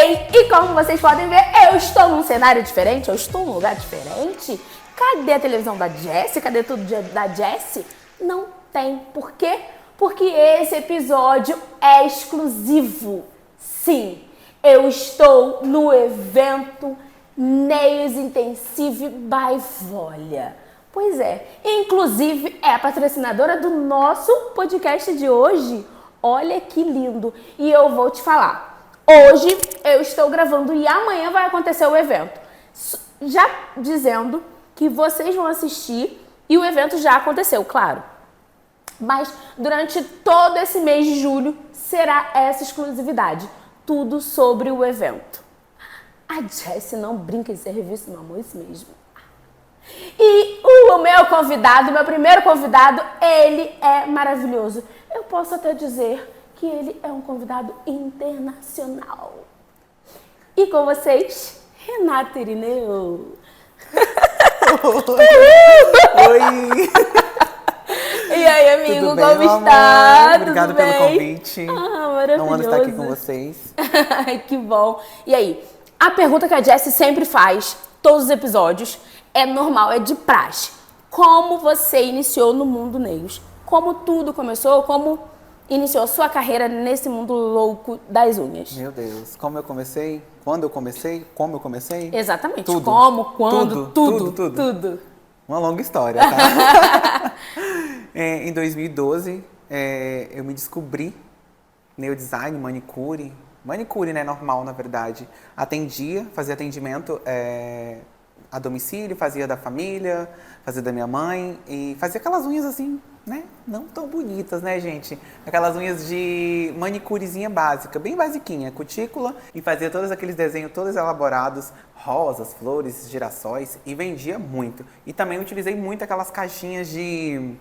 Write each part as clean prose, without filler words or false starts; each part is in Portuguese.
Ei, e como vocês podem ver, eu estou num cenário diferente, eu estou num lugar diferente. Cadê a televisão da Jessie? Cadê tudo da Jessie? Não tem. Por quê? Porque esse episódio é exclusivo. Sim, eu estou no evento Nails Intensive by Volia. Pois é, inclusive é a patrocinadora do nosso podcast de hoje. Olha que lindo. E eu vou te falar, hoje eu estou gravando e amanhã vai acontecer o evento. Já dizendo que vocês vão assistir e o evento já aconteceu, claro. Mas durante todo esse mês de julho será essa exclusividade. Tudo sobre o evento. A Jessie não brinca em serviço, meu amor, isso mesmo. E o meu convidado, meu primeiro convidado, ele é maravilhoso. Eu posso até dizer que ele é um convidado internacional. E com vocês, Renata Irineu. Oi! E aí, amigo, tudo bem, como está? Obrigado Tudo pelo bem? convite. Maravilhoso. Não amo estar aqui com vocês. Que bom. E aí, a pergunta que a Jessie sempre faz, todos os episódios, é normal, é de praxe. Como você iniciou no mundo Nails? Como tudo começou? Como iniciou a sua carreira nesse mundo louco das unhas? Meu Deus, como eu comecei? Quando eu comecei? Como eu comecei? Exatamente. Tudo. Como, quando, Tudo. tudo. Uma longa história, tá? Em 2012, eu me descobri nail design, manicure. Manicure, né? Normal, na verdade. Fazia atendimento a domicílio, fazia da família, fazia da minha mãe e fazia aquelas unhas assim, né? Não tão bonitas, né, gente? Aquelas unhas de manicurezinha básica, bem basiquinha, cutícula, e fazia todos aqueles desenhos todos elaborados, rosas, flores, girassóis, e vendia muito. E também utilizei muito aquelas caixinhas de...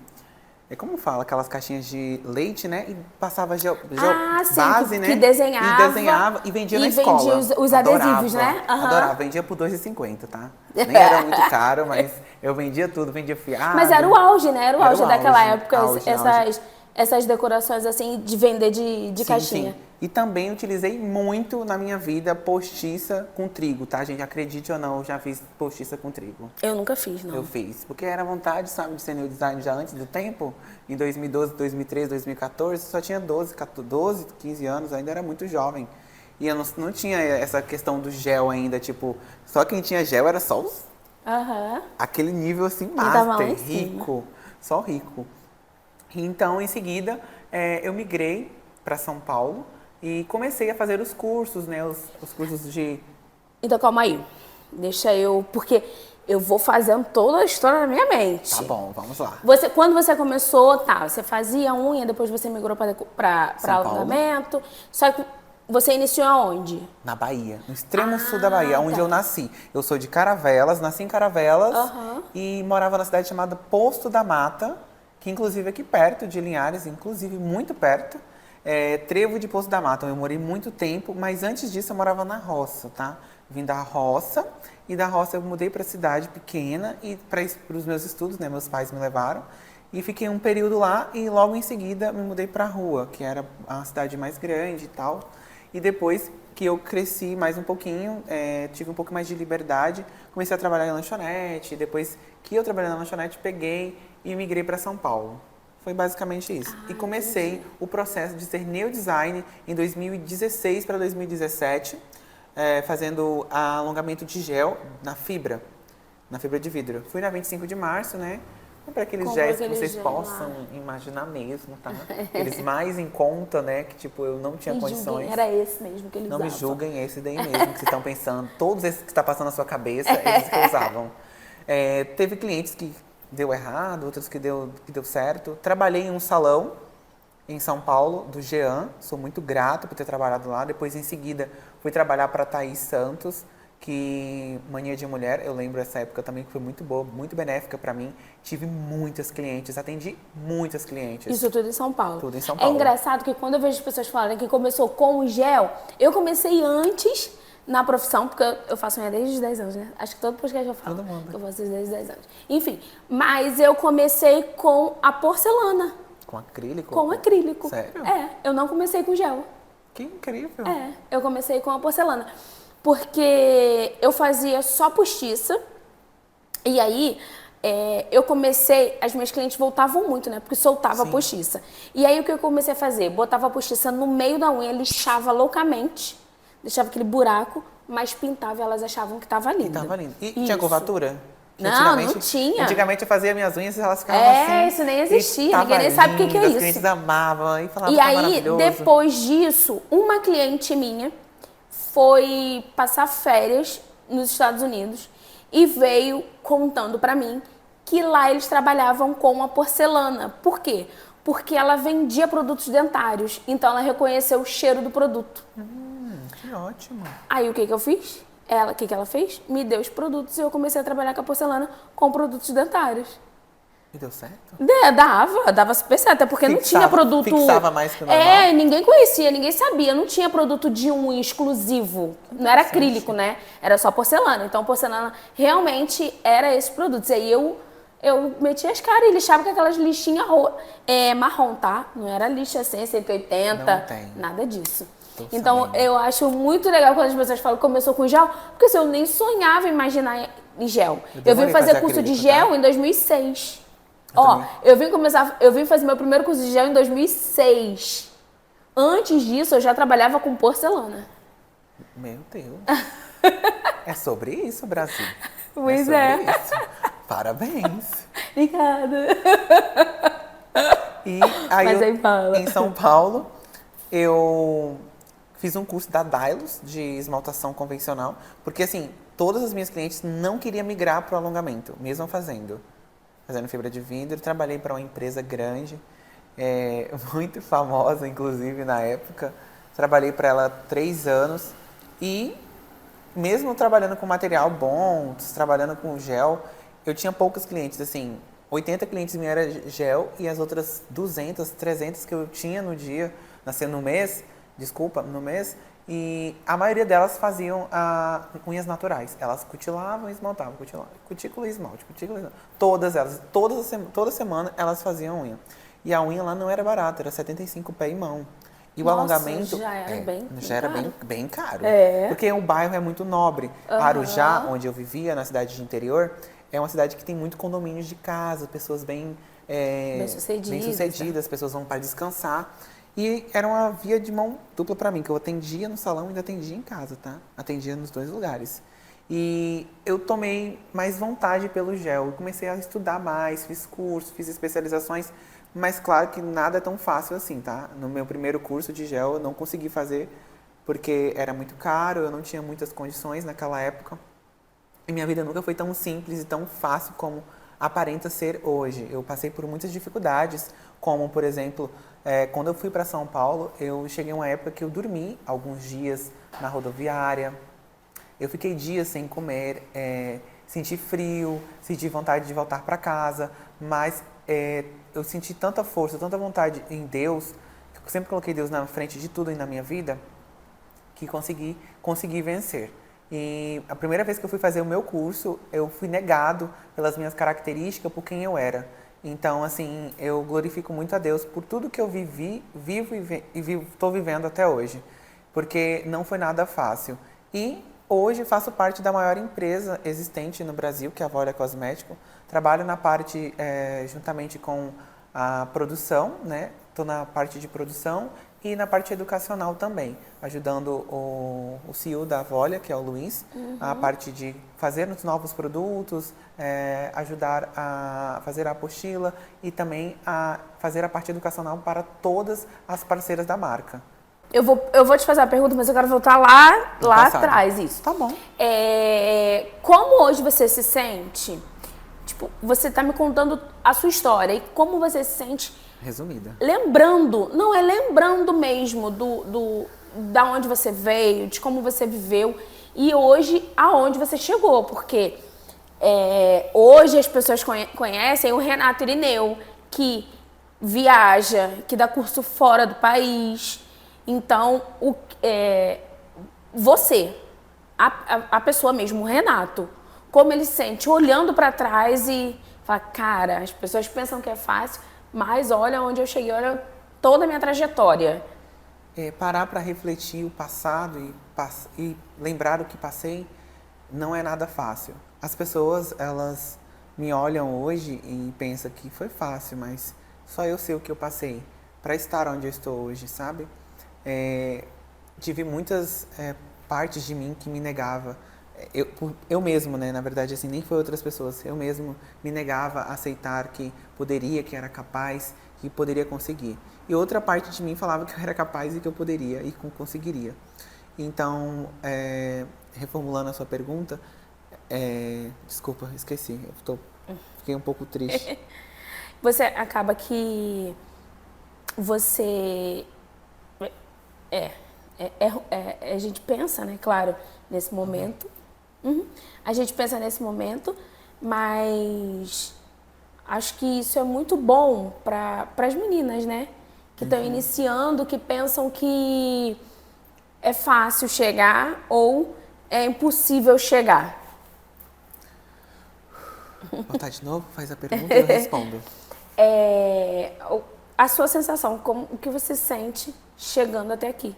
Como fala? Aquelas caixinhas de leite, né? E passava base, né? Que desenhava. E desenhava e vendia na escola. E vendia os adesivos, né? Uhum. Adorava. Vendia por R$2,50, tá? Nem era muito caro, mas eu vendia tudo. Vendia fiado. Mas era o auge, né? Era o auge daquela época. Auge. Essas decorações, assim, de vender de caixinha. Sim. E também utilizei muito na minha vida postiça com trigo, tá, gente? Acredite ou não, eu já fiz postiça com trigo. Eu nunca fiz, não. Eu fiz, porque era vontade, sabe, de ser nail design já antes do tempo. Em 2012, 2013, 2014, só tinha 12, 15 anos, ainda era muito jovem. E eu não tinha essa questão do gel ainda, tipo, só quem tinha gel era só aquele nível assim, master, rico, só rico. Então, em seguida, eu migrei para São Paulo e comecei a fazer os cursos, né, os cursos de... Então, calma aí, porque eu vou fazendo toda a história na minha mente. Tá bom, vamos lá. Quando você começou, você fazia unha, depois você migrou para alongamento, só que você iniciou aonde? Na Bahia, no extremo sul da Bahia, onde eu nasci. Eu sou de Caravelas, nasci em Caravelas e morava na cidade chamada Posto da Mata, que inclusive é aqui perto de Linhares, inclusive muito perto. Trevo de Poço da Mata, eu morei muito tempo, mas antes disso eu morava na roça, tá? Vim da roça, e da roça eu mudei para a cidade pequena, e para os meus estudos, né, meus pais me levaram, e fiquei um período lá, e logo em seguida me mudei para a rua, que era a cidade mais grande e tal, e depois que eu cresci mais um pouquinho, tive um pouco mais de liberdade, comecei a trabalhar em lanchonete, depois que eu trabalhei na lanchonete, peguei e migrei para São Paulo. Foi basicamente isso. E comecei o processo de ser nail design em 2016 para 2017, fazendo alongamento de gel na fibra de vidro. Fui na 25 de março, né? Para aqueles géis que vocês possam imaginar mesmo, tá? Eles mais em conta, né? Que tipo, eu não tinha condições. Era esse mesmo que eles usavam. Não me julguem, esse daí mesmo que vocês estão pensando. Todos esses que está passando na sua cabeça, eles que usavam. Teve clientes que deu errado, outros que deu certo. Trabalhei em um salão em São Paulo, do Jean. Sou muito grato por ter trabalhado lá. Depois, em seguida, fui trabalhar para a Thaís Santos, que Mania de Mulher, eu lembro essa época também que foi muito boa, muito benéfica para mim. Tive muitas clientes, atendi muitas clientes. Isso tudo em São Paulo. Tudo em São Paulo. É engraçado que quando eu vejo as pessoas falarem que começou com o gel, eu comecei antes na profissão, porque eu faço unha desde os 10 anos, né? Acho que todo podcast eu falo. Todo mundo. Eu faço desde os 10 anos. Enfim, mas eu comecei com a porcelana. Com acrílico? Com acrílico. Sério? Eu não comecei com gel. Que incrível. Eu comecei com a porcelana. Porque eu fazia só postiça. E aí, eu comecei... As minhas clientes voltavam muito, né? Porque soltava a postiça. E aí, o que eu comecei a fazer? Botava a postiça no meio da unha, lixava loucamente. Deixava aquele buraco, mas pintava e elas achavam que tava lindo. E tinha curvatura? Não tinha. Antigamente eu fazia minhas unhas e elas ficavam assim. Isso nem existia. Ninguém nem sabe o que é isso. Os clientes amavam e falavam E que aí, maravilhoso. depois disso, uma cliente minha foi passar férias nos Estados Unidos e veio contando pra mim que lá eles trabalhavam com a porcelana. Por quê? Porque ela vendia produtos dentários. Então, ela reconheceu o cheiro do produto. Que ótimo. Aí, o que eu fiz? O que ela fez? Me deu os produtos e eu comecei a trabalhar com a porcelana com produtos dentários. E deu certo? Dava super certo, até porque não tinha produto... Fixava mais que o normal. Ninguém conhecia, ninguém sabia, não tinha produto de unha exclusivo, não era acrílico, né? Era só porcelana, então porcelana realmente era esses produtos. E aí eu metia as caras e lixava com aquelas lixinhas marrom, tá? Não era lixa assim, 180, não tem. Nada disso. Então, eu acho muito legal quando as pessoas falam que começou com gel, porque assim, eu nem sonhava em imaginar em gel. Eu vim fazer curso de gel em 2006. Eu vim fazer meu primeiro curso de gel em 2006. Antes disso, eu já trabalhava com porcelana. Meu Deus. É sobre isso, Brasil. Pois sobre isso. Parabéns. Obrigada. E aí, em São Paulo, eu fiz um curso da Dylos de esmaltação convencional, porque assim, todas as minhas clientes não queriam migrar para o alongamento, mesmo fazendo fibra de vidro. Trabalhei para uma empresa grande, muito famosa, inclusive, na época. Trabalhei para ela 3 anos e, mesmo trabalhando com material bom, trabalhando com gel, eu tinha poucos clientes, assim, 80 clientes minhas era gel e as outras 200, 300 que eu tinha no mês, e a maioria delas faziam unhas naturais. Elas cutilavam e esmaltavam, cutícula e esmalte, todas elas, toda semana elas faziam unha. E a unha lá não era barata, era 75 pé e mão. E o alongamento já era bem caro. É. Porque o bairro é muito nobre. Arujá, onde eu vivia, na cidade de interior, é uma cidade que tem muito condomínios de casa, pessoas bem sucedidas, pessoas vão para descansar. E era uma via de mão dupla para mim, que eu atendia no salão e ainda atendia em casa, tá? Atendia nos 2 lugares. E eu tomei mais vontade pelo gel. Eu comecei a estudar mais, fiz cursos, fiz especializações, mas claro que nada é tão fácil assim, tá? No meu primeiro curso de gel eu não consegui fazer porque era muito caro, eu não tinha muitas condições naquela época. E minha vida nunca foi tão simples e tão fácil como aparenta ser hoje. Eu passei por muitas dificuldades, como, por exemplo, quando eu fui para São Paulo, eu cheguei a uma época que eu dormi alguns dias na rodoviária. Eu fiquei dias sem comer, senti frio, senti vontade de voltar para casa, mas eu senti tanta força, tanta vontade em Deus, que eu sempre coloquei Deus na frente de tudo na minha vida, que consegui vencer. E a primeira vez que eu fui fazer o meu curso, eu fui negado pelas minhas características, por quem eu era. Então, assim, eu glorifico muito a Deus por tudo que eu estou vivendo até hoje. Porque não foi nada fácil. E hoje faço parte da maior empresa existente no Brasil, que é a Volia Cosmético. Trabalho na parte, juntamente com a produção, né? Estou na parte de produção e na parte educacional também, ajudando o CEO da Volia, que é o Luiz, a parte de fazer os novos produtos, ajudar a fazer a apostila e também a fazer a parte educacional para todas as parceiras da marca. Eu vou te fazer a pergunta, mas eu quero voltar lá atrás, isso. Tá bom. Como hoje você se sente? Tipo, você tá me contando a sua história e como você se sente... Resumida. Lembrando mesmo da onde você veio, de como você viveu e hoje aonde você chegou, porque hoje as pessoas conhecem o Renato Irineu, que viaja, que dá curso fora do país. Então, você, a pessoa mesmo, o Renato, como ele se sente olhando para trás e fala, cara, as pessoas pensam que é fácil, mas olha onde eu cheguei, olha toda a minha trajetória. parar para refletir o passado e lembrar o que passei não é nada fácil. As pessoas, elas me olham hoje e pensam que foi fácil, mas só eu sei o que eu passei para estar onde eu estou hoje, sabe? Tive muitas partes de mim que me negava. Eu mesmo, né? Na verdade, assim, nem foi outras pessoas. Eu mesmo me negava a aceitar que poderia, que era capaz, que poderia conseguir. E outra parte de mim falava que eu era capaz e que eu poderia e que conseguiria. Então, reformulando a sua pergunta, desculpa, esqueci. Fiquei um pouco triste. Você acaba que você a gente pensa, né, claro, nesse momento. A gente pensa nesse momento, mas acho que isso é muito bom para as meninas, né? Que estão iniciando, que pensam que é fácil chegar ou é impossível chegar. Voltar de novo? Faz a pergunta e eu respondo. A sua sensação, o que você sente chegando até aqui?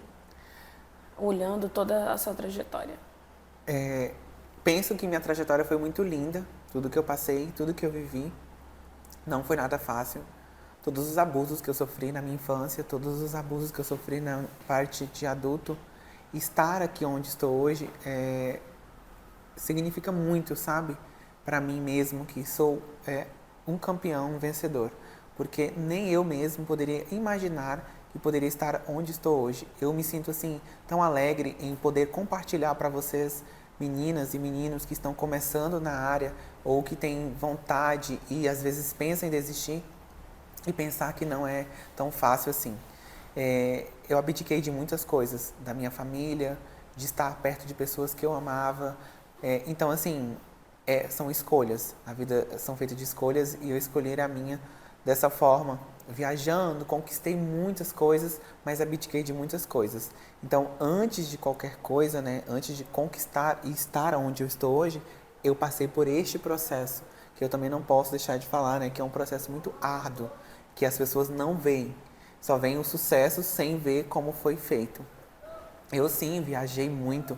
Olhando toda a sua trajetória. Penso que minha trajetória foi muito linda. Tudo que eu passei, tudo que eu vivi, não foi nada fácil. Todos os abusos que eu sofri na minha infância, todos os abusos que eu sofri na parte de adulto, estar aqui onde estou hoje significa muito, sabe? Para mim mesmo, que sou um campeão, um vencedor. Porque nem eu mesmo poderia imaginar que poderia estar onde estou hoje. Eu me sinto assim tão alegre em poder compartilhar para vocês, meninas e meninos que estão começando na área ou que têm vontade e às vezes pensam em desistir e pensar que não é tão fácil assim. Eu abdiquei de muitas coisas, da minha família, de estar perto de pessoas que eu amava. Então, assim, são escolhas. A vida são feitas de escolhas e eu escolhi a minha dessa forma. Viajando, conquistei muitas coisas, mas abdiquei de muitas coisas. Então, antes de qualquer coisa, né, antes de conquistar e estar onde eu estou hoje, eu passei por este processo, que eu também não posso deixar de falar, né, que é um processo muito árduo, que as pessoas não veem. Só veem o sucesso sem ver como foi feito. Eu sim, viajei muito,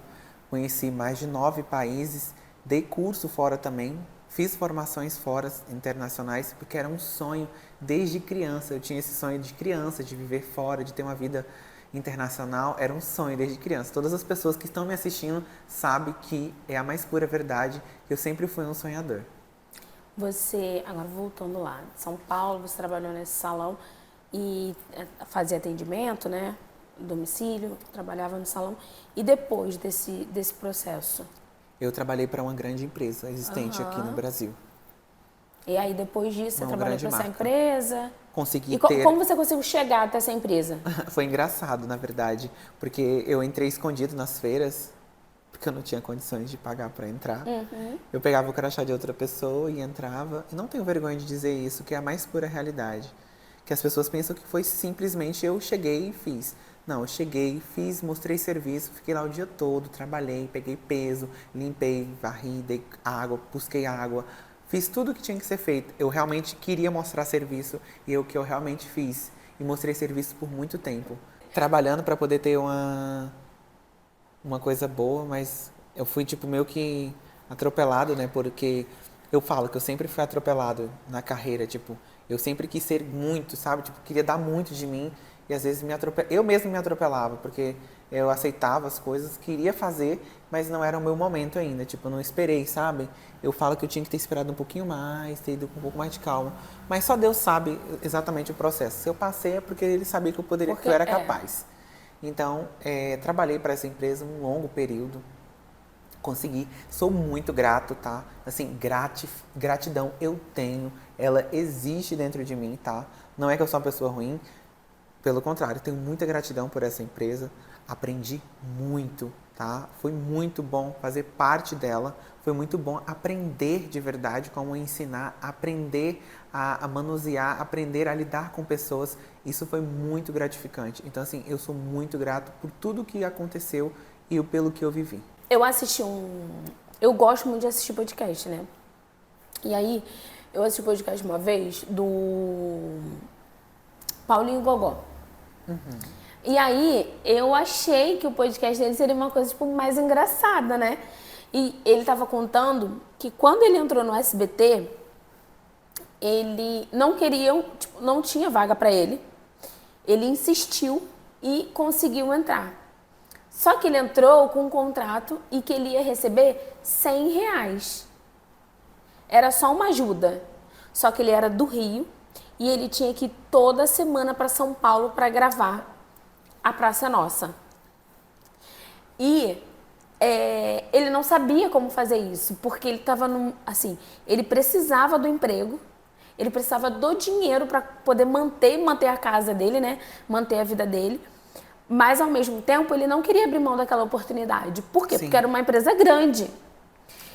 conheci mais de 9 países, dei curso fora também, fiz formações fora internacionais, porque era um sonho desde criança. Eu tinha esse sonho de criança, de viver fora, de ter uma vida internacional. Era um sonho desde criança. Todas as pessoas que estão me assistindo sabem que é a mais pura verdade. Eu sempre fui um sonhador. Você, agora voltando lá, de São Paulo, você trabalhou nesse salão e fazia atendimento, né? Domicílio, trabalhava no salão. E depois desse processo? Eu trabalhei para uma grande empresa existente aqui no Brasil. E aí, depois disso, você trabalhou para essa marca. empresa? Consegui ter... como você conseguiu chegar até essa empresa? Foi engraçado, na verdade, porque eu entrei escondido nas feiras, porque eu não tinha condições de pagar para entrar. Eu pegava o crachá de outra pessoa e entrava. E não tenho vergonha de dizer isso, que é a mais pura realidade. Que as pessoas pensam que foi simplesmente eu cheguei e fiz. Não, eu cheguei, fiz, mostrei serviço, fiquei lá o dia todo, trabalhei, peguei peso, limpei, varri, dei água, busquei água, fiz tudo o que tinha que ser feito. Eu realmente queria mostrar serviço e é o que eu realmente fiz. E mostrei serviço por muito tempo. Trabalhando para poder ter uma coisa boa, mas eu fui tipo meio que atropelado, né? Porque eu falo que eu sempre fui atropelado na carreira, tipo, eu sempre quis ser muito, sabe? Tipo, queria dar muito de mim. E às vezes eu mesmo me atropelava, porque eu aceitava as coisas, queria fazer, mas não era o meu momento ainda. Tipo, eu não esperei, sabe? Eu falo que eu tinha que ter esperado um pouquinho mais, ter ido com um pouco mais de calma. Mas só Deus sabe exatamente o processo. Se eu passei é porque Ele sabia que que eu era capaz. Então, trabalhei para essa empresa um longo período. Consegui. Sou muito grato, tá? Assim, gratidão eu tenho. Ela existe dentro de mim, tá? Não é que eu sou uma pessoa ruim. Pelo contrário, tenho muita gratidão por essa empresa, aprendi muito, tá? Foi muito bom fazer parte dela, foi muito bom aprender de verdade como ensinar, aprender a manusear, aprender a lidar com pessoas, isso foi muito gratificante. Então, assim, eu sou muito grato por tudo que aconteceu e pelo que eu vivi. Eu gosto muito de assistir podcast, né? E aí, eu assisti podcast uma vez do Paulinho Gogó. E aí, eu achei que o podcast dele seria uma coisa, tipo, mais engraçada, né? E ele tava contando que quando ele entrou no SBT, ele não queria, tipo, não tinha vaga pra ele. Ele insistiu e conseguiu entrar. Só que ele entrou com um contrato e que ele ia receber R$ 100. Era só uma ajuda. Só que ele era do Rio e ele tinha que ir toda semana para São Paulo para gravar A Praça é Nossa. E ele não sabia como fazer isso, porque ele estava assim, ele precisava do emprego, ele precisava do dinheiro para poder manter a casa dele, né? Manter a vida dele. Mas, ao mesmo tempo, ele não queria abrir mão daquela oportunidade. Por quê? Sim. Porque era uma empresa grande.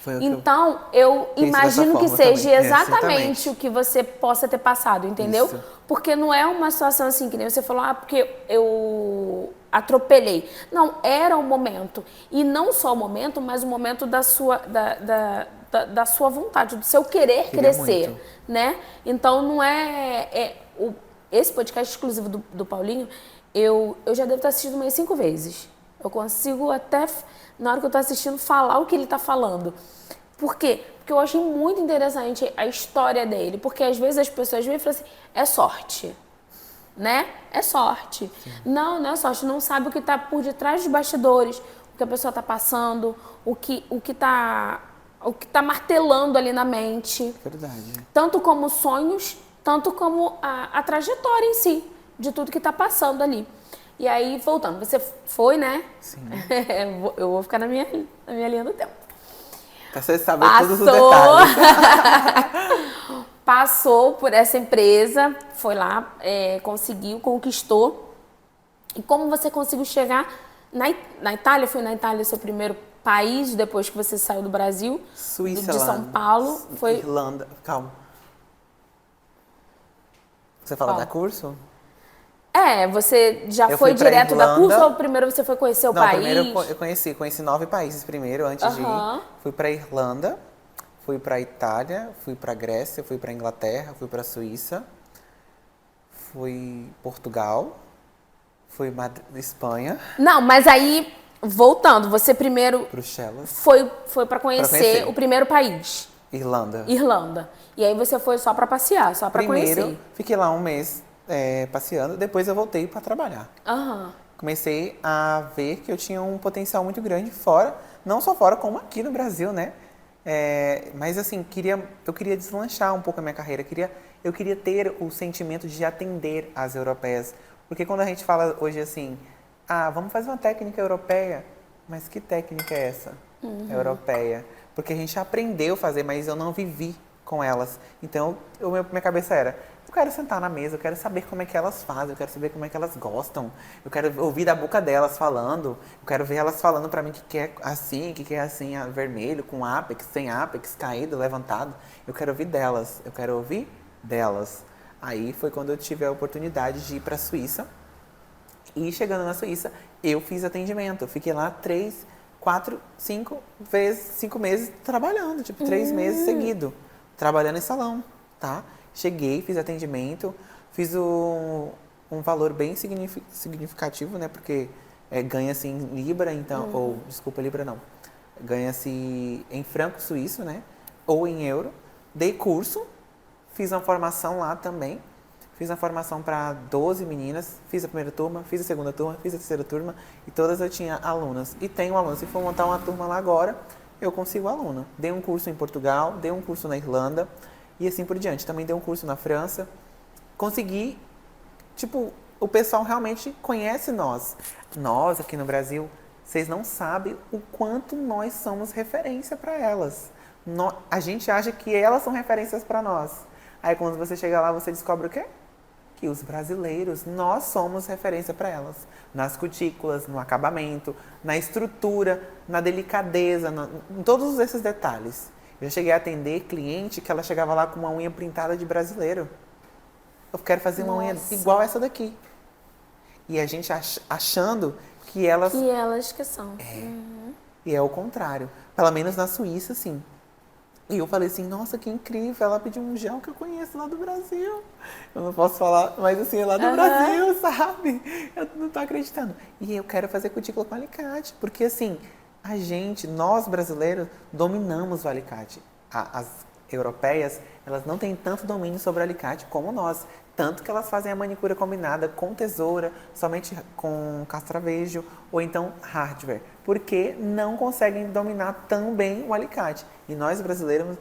Foi o que Então, eu penso imagino dessa que forma seja também. exatamente o que você possa ter passado, entendeu? Isso. Porque não é uma situação assim, que nem você falou, porque eu atropelei. Não, era o momento. E não só o momento, mas o momento da sua, da sua vontade, do seu querer crescer, muito. né? Então, não esse podcast exclusivo do Paulinho, eu já devo ter assistido umas 5 vezes. Eu consigo até, na hora que eu tô assistindo, falar o que ele tá falando. Por quê? Porque eu achei muito interessante a história dele. Porque às vezes as pessoas vêm e falam assim, é sorte, né? É sorte. Não, não é sorte. Não sabe o que tá por detrás dos bastidores, o que a pessoa tá passando, o que tá martelando ali na mente. Verdade. Tanto como sonhos, tanto como a trajetória em si, de tudo que tá passando ali. E aí, voltando, você foi, né? Sim. Eu vou ficar na minha linha do tempo. Você sabe todos os detalhes. Passou por essa empresa, foi lá, conseguiu, conquistou. E como você conseguiu chegar na Itália? Foi na Itália seu primeiro país, depois que você saiu do Brasil? Suíça, de São Paulo. Foi... Irlanda. Calma. Você fala Qual? da curso? Você já Eu foi fui pra direto da Irlanda. curso ou primeiro você foi conhecer o Não, país? primeiro eu conheci 9 países primeiro, antes de ir. Fui pra Irlanda, fui pra Itália, fui pra Grécia, fui pra Inglaterra, fui pra Suíça, fui Portugal, fui Espanha, Não, mas aí, voltando, você primeiro Bruxelas, foi para conhecer conhecer. o primeiro país, Irlanda. Irlanda. E aí você foi só para passear, só para Primeiro, conhecer. fiquei lá um mês passeando, depois eu voltei pra trabalhar. Comecei a ver que eu tinha um potencial muito grande fora, não só fora, como aqui no Brasil, né? Mas assim, eu queria deslanchar um pouco a minha carreira, eu queria ter o sentimento de atender as europeias. Porque quando a gente fala hoje assim, vamos fazer uma técnica europeia, mas que técnica é essa? Europeia. Porque a gente aprendeu a fazer, mas eu não vivi com elas. Então, minha cabeça era, eu quero sentar na mesa, eu quero saber como é que elas fazem, eu quero saber como é que elas gostam, eu quero ouvir da boca delas falando, eu quero ver elas falando pra mim que é assim, vermelho, com ápex, sem ápex, caído, levantado. Eu quero ouvir delas. Aí foi quando eu tive a oportunidade de ir pra Suíça. E chegando na Suíça, eu fiz atendimento. Eu fiquei lá 3, 4, 5 meses trabalhando, 3 meses seguido, trabalhando em salão, tá? Cheguei, fiz atendimento, fiz um valor bem significativo, né? Porque ganha-se em libra, então, ou desculpa, libra não, ganha-se em franco suíço, né? Ou em euro. Dei curso, fiz uma formação lá também. Fiz uma formação para 12 meninas, fiz a primeira turma, fiz a segunda turma, fiz a terceira turma e todas eu tinha alunas. E tenho alunos. Se for montar uma turma lá agora, eu consigo aluna. Dei um curso em Portugal, dei um curso na Irlanda e assim por diante. Também dei um curso na França. Consegui, o pessoal realmente conhece nós. Nós aqui no Brasil, vocês não sabem o quanto nós somos referência para elas. A gente acha que elas são referências para nós. Aí quando você chega lá, você descobre o quê? Que os brasileiros, nós somos referência para elas. Nas cutículas, no acabamento, na estrutura, na delicadeza, em todos esses detalhes. Eu já cheguei a atender cliente que ela chegava lá com uma unha pintada de brasileiro. Eu quero fazer uma unha igual essa daqui. E a gente achando que elas... Que elas que são. E é o contrário. Pelo menos na Suíça, sim. E eu falei assim, nossa, que incrível, ela pediu um gel que eu conheço lá do Brasil. Eu não posso falar, mas assim, é lá do Brasil, sabe? Eu não tô acreditando. E eu quero fazer cutícula com alicate, porque assim, nós brasileiros, dominamos o alicate. As europeias, elas não têm tanto domínio sobre o alicate como nós. Tanto que elas fazem a manicure combinada com tesoura, somente com cascavejo ou então hardware, porque não conseguem dominar tão bem o alicate. E nós brasileiros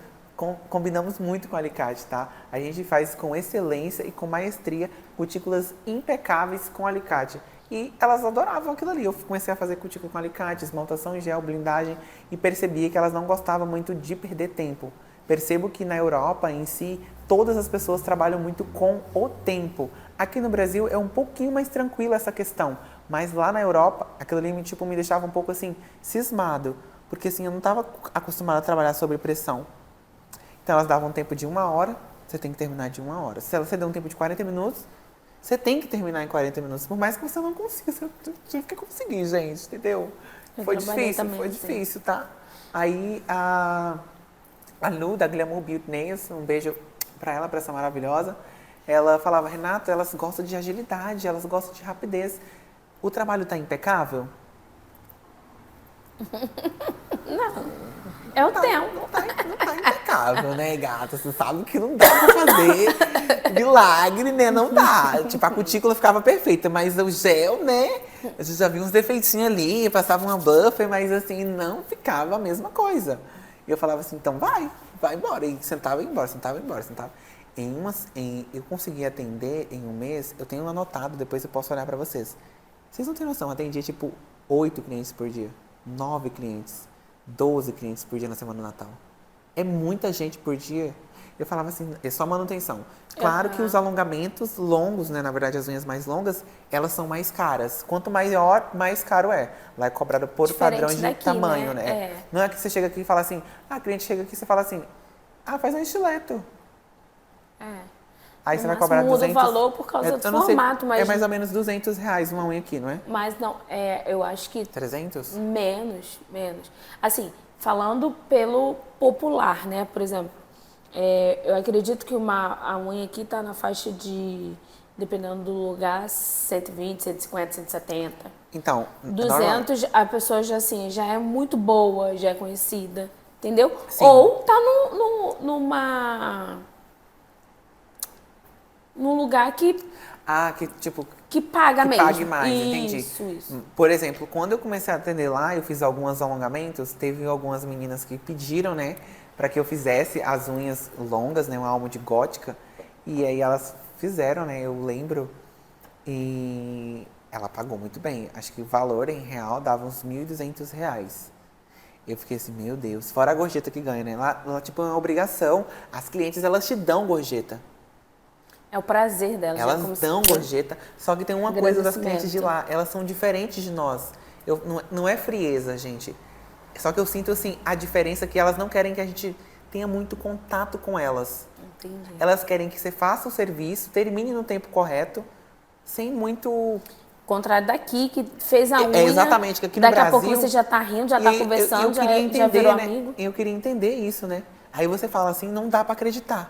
combinamos muito com o alicate, tá? A gente faz com excelência e com maestria cutículas impecáveis com alicate. E elas adoravam aquilo ali. Eu comecei a fazer cutícula com alicate, esmaltação em gel, blindagem e percebi que elas não gostavam muito de perder tempo. Percebo que na Europa em si, todas as pessoas trabalham muito com o tempo. Aqui no Brasil é um pouquinho mais tranquilo essa questão, mas lá na Europa, aquilo ali me deixava um pouco assim, cismado, porque assim, eu não estava acostumada a trabalhar sob pressão. Então elas davam um tempo de 1 hora, você tem que terminar de 1 hora. Se você der um tempo de 40 minutos, você tem que terminar em 40 minutos, por mais que você não consiga, você tive que conseguir, gente, entendeu? Foi difícil, tá? Aí a Lu, da Glamour Beauty Nails, um beijo pra ela, pra essa maravilhosa. Ela falava, Renata, elas gostam de agilidade, elas gostam de rapidez. O trabalho tá impecável? Não. É o tempo. Não tá impecável, né, gata? Você sabe que não dá pra fazer milagre, né? Não dá. Tipo, a cutícula ficava perfeita, mas o gel, né? A gente já viu uns defeitinhos ali, passava uma buffer, mas assim, não ficava a mesma coisa. E eu falava assim, então vai embora. E sentava e ia embora. Eu consegui atender em um mês, eu tenho anotado, depois eu posso olhar pra vocês. Vocês não têm noção, eu atendi tipo 8 clientes por dia, 9 clientes, 12 clientes por dia na semana do Natal. É muita gente por dia. Eu falava assim, é só manutenção. Claro que os alongamentos longos, né, na verdade as unhas mais longas, elas são mais caras. Quanto maior, mais caro é. Lá é cobrado por Diferente padrões de daqui, tamanho, né? É. Não é que você chega aqui e fala assim, a cliente chega aqui e você fala assim, faz um estileto. Aí você vai cobrar muda 200... o valor por causa do formato, mas... É mais ou menos R$200 uma unha aqui, não é? Mas não, eu acho que... 300? Menos. Assim, falando pelo popular, né? Por exemplo, eu acredito que a unha aqui tá na faixa de, dependendo do lugar, 120, 150, 170. Então, 200, a pessoa já é muito boa, já é conhecida, entendeu? Sim. Ou tá num lugar que paga mesmo. Pague mais, entendi. Isso. Por exemplo, quando eu comecei a atender lá, eu fiz alguns alongamentos, teve algumas meninas que pediram, né, para que eu fizesse as unhas longas, né, uma alma de gótica, e aí elas fizeram, né, eu lembro, e ela pagou muito bem. Acho que o valor em real dava uns R$1.200. Eu fiquei assim, meu Deus, fora a gorjeta que ganha, né, lá tipo, é uma obrigação, as clientes, elas te dão gorjeta. É o prazer delas. Elas dão gorjeta, só que tem uma coisa das clientes de lá, elas são diferentes de nós. Não é frieza, gente. Só que eu sinto, assim, a diferença que elas não querem que a gente tenha muito contato com elas. Entendi. Elas querem que você faça o serviço, termine no tempo correto, sem muito... Contrário daqui, que fez a unha. Exatamente, que aqui no Brasil... Daqui a pouco você já tá rindo, já tá conversando, já virou amigo. Eu queria entender isso, né? Aí você fala assim, não dá pra acreditar.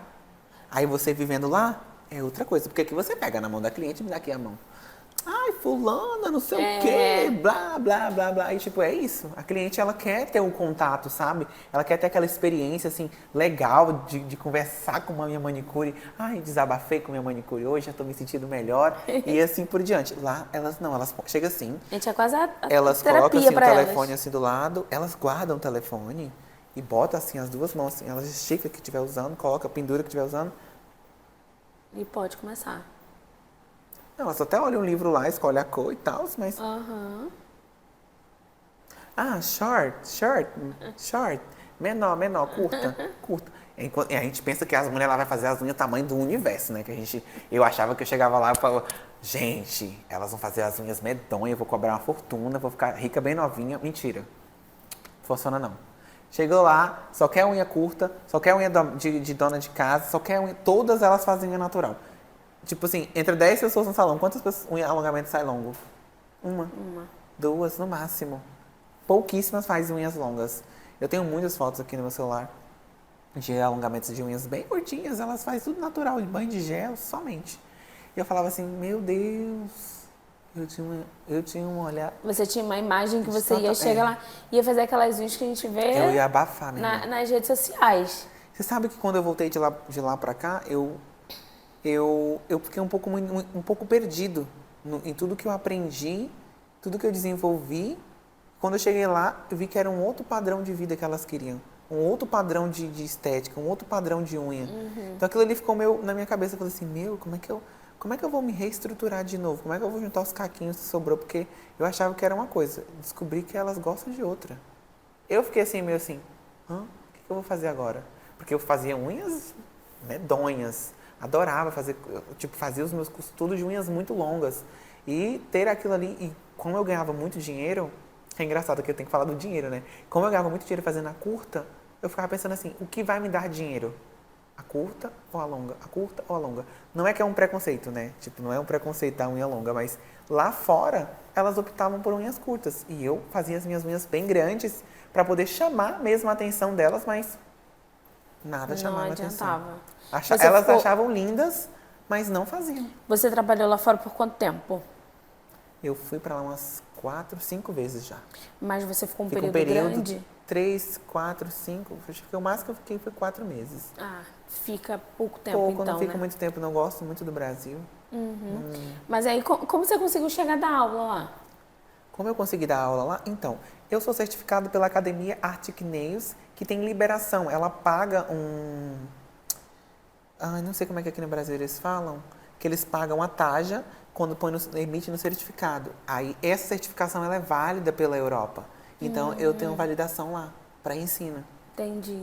Aí você vivendo lá... É outra coisa, porque aqui você pega na mão da cliente e me dá aqui a mão. Ai, fulana, não sei o quê, blá, blá, blá, blá. E tipo, é isso. A cliente, ela quer ter um contato, sabe? Ela quer ter aquela experiência, assim, legal de conversar com a minha manicure. Ai, desabafei com a minha manicure hoje, já tô me sentindo melhor. E assim por diante. Lá, elas chegam assim. Gente, é quase a elas terapia colocam assim, o pra telefone elas. assim do lado, elas guardam o telefone e botam assim as duas mãos, assim, elas esticam o que estiver usando, coloca a pendura que estiver usando. E pode começar. Não, ela só até olha um livro lá, escolhe a cor e tal, mas... Short. Menor, curta. E a gente pensa que as mulheres lá vai fazer as unhas tamanho do universo, né? Eu achava que eu chegava lá e falava, gente, elas vão fazer as unhas medonhas, eu vou cobrar uma fortuna, vou ficar rica bem novinha. Mentira. Funciona não. Chegou lá, só quer unha curta, só quer unha de dona de casa, só quer unha... Todas elas fazem unha natural. Tipo assim, entre 10 pessoas no salão, quantas alongamentos sai longo? Uma. 2 no máximo. Pouquíssimas fazem unhas longas. Eu tenho muitas fotos aqui no meu celular. de alongamentos de unhas bem curtinhas, elas fazem tudo natural, em banho de gel somente. E eu falava assim, meu Deus, eu tinha um olhar... Você tinha uma imagem que você ia chegar lá, ia fazer aquelas unhas que a gente vê Eu ia abafar mesmo. nas redes sociais. Você sabe que quando eu voltei de lá pra cá, eu fiquei um pouco perdido em tudo que eu aprendi, tudo que eu desenvolvi. Quando eu cheguei lá, eu vi que era um outro padrão de vida que elas queriam. Um outro padrão de estética, um outro padrão de unha. Então aquilo ali ficou na minha cabeça. Eu falei assim, como é que eu vou me reestruturar de novo? Como é que eu vou juntar os caquinhos que sobrou? Porque eu achava que era uma coisa. Descobri que elas gostam de outra. Eu fiquei assim, meio assim, o que eu vou fazer agora? Porque eu fazia unhas medonhas. Adorava fazer, fazia os meus cursos tudo de unhas muito longas. E ter aquilo ali, e como eu ganhava muito dinheiro, é engraçado que eu tenho que falar do dinheiro, né? Como eu ganhava muito dinheiro fazendo a curta, eu ficava pensando assim, o que vai me dar dinheiro? A curta ou a longa? A curta ou a longa? Não é que é um preconceito, né? Não é um preconceito da unha longa, mas lá fora, elas optavam por unhas curtas. E eu fazia as minhas unhas bem grandes para poder chamar mesmo a atenção delas, mas nada chamava a atenção. Elas achavam lindas, mas não faziam. Você trabalhou lá fora por quanto tempo? Eu fui para lá umas 4, 5 vezes já. Mas você ficou um período grande? 3, 4, 5. Acho que o máximo que eu fiquei foi 4 meses. Ah, fica pouco tempo então, não fico né? muito tempo, não gosto muito do Brasil. Mas aí, como você conseguiu chegar da aula lá? Como eu consegui dar aula lá? Então, eu sou certificado pela Academia Arctic Nails, que tem liberação. Ela paga não sei como é que aqui no Brasil eles falam, que eles pagam a taxa quando emite no certificado. Aí essa certificação ela é válida pela Europa. Então eu tenho validação lá para ensino. Entendi.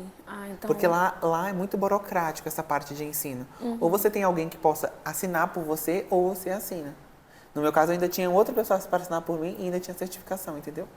Então... Porque lá é muito burocrático essa parte de ensino. Ou você tem alguém que possa assinar por você, ou você assina. No meu caso, eu ainda tinha outra pessoa para assinar por mim e ainda tinha certificação, entendeu?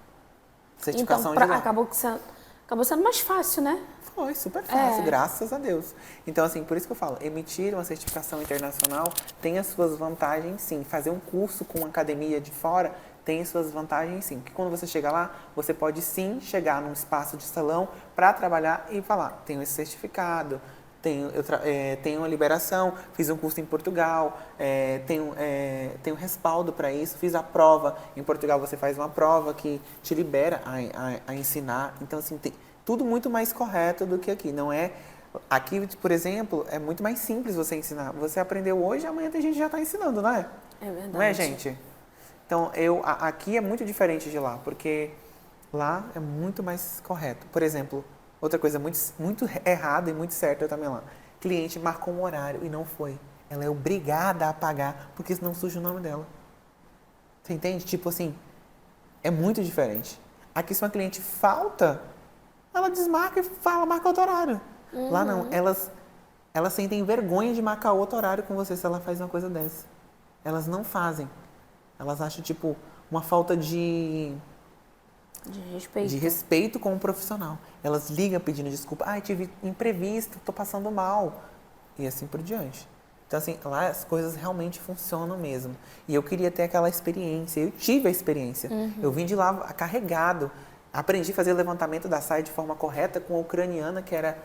Certificação então, de lá. Acabou sendo mais fácil, né? Foi super fácil, graças a Deus. Então, assim, por isso que eu falo, emitir uma certificação internacional tem as suas vantagens, sim. Fazer um curso com uma academia de fora tem as suas vantagens, sim. Porque quando você chega lá, você pode, sim, chegar num espaço de salão para trabalhar e falar, tenho esse certificado, tenho uma liberação, fiz um curso em Portugal, tenho respaldo para isso, fiz a prova. Em Portugal, você faz uma prova que te libera a ensinar. Então, assim, tem tudo muito mais correto do que aqui. Não é... Aqui, por exemplo, é muito mais simples você ensinar. Você aprendeu hoje, amanhã tem gente que já está ensinando, não é? É verdade. Não é, gente? Então, aqui é muito diferente de lá, porque lá é muito mais correto. Por exemplo, outra coisa muito, muito errada e muito certa também lá. Cliente marcou um horário e não foi. Ela é obrigada a pagar, porque senão suja o nome dela. Você entende? Tipo assim, é muito diferente. Aqui, se uma cliente falta... Ela desmarca e fala, marca outro horário. Lá não, elas sentem vergonha de marcar outro horário com você se ela faz uma coisa dessa. Elas não fazem. Elas acham, uma falta de respeito com o profissional. Elas ligam pedindo desculpa. Tive imprevisto, tô passando mal. E assim por diante. Então, assim, lá as coisas realmente funcionam mesmo. E eu queria ter aquela experiência. Eu tive a experiência. Eu vim de lá carregado. Aprendi a fazer o levantamento da saia de forma correta com a ucraniana, que era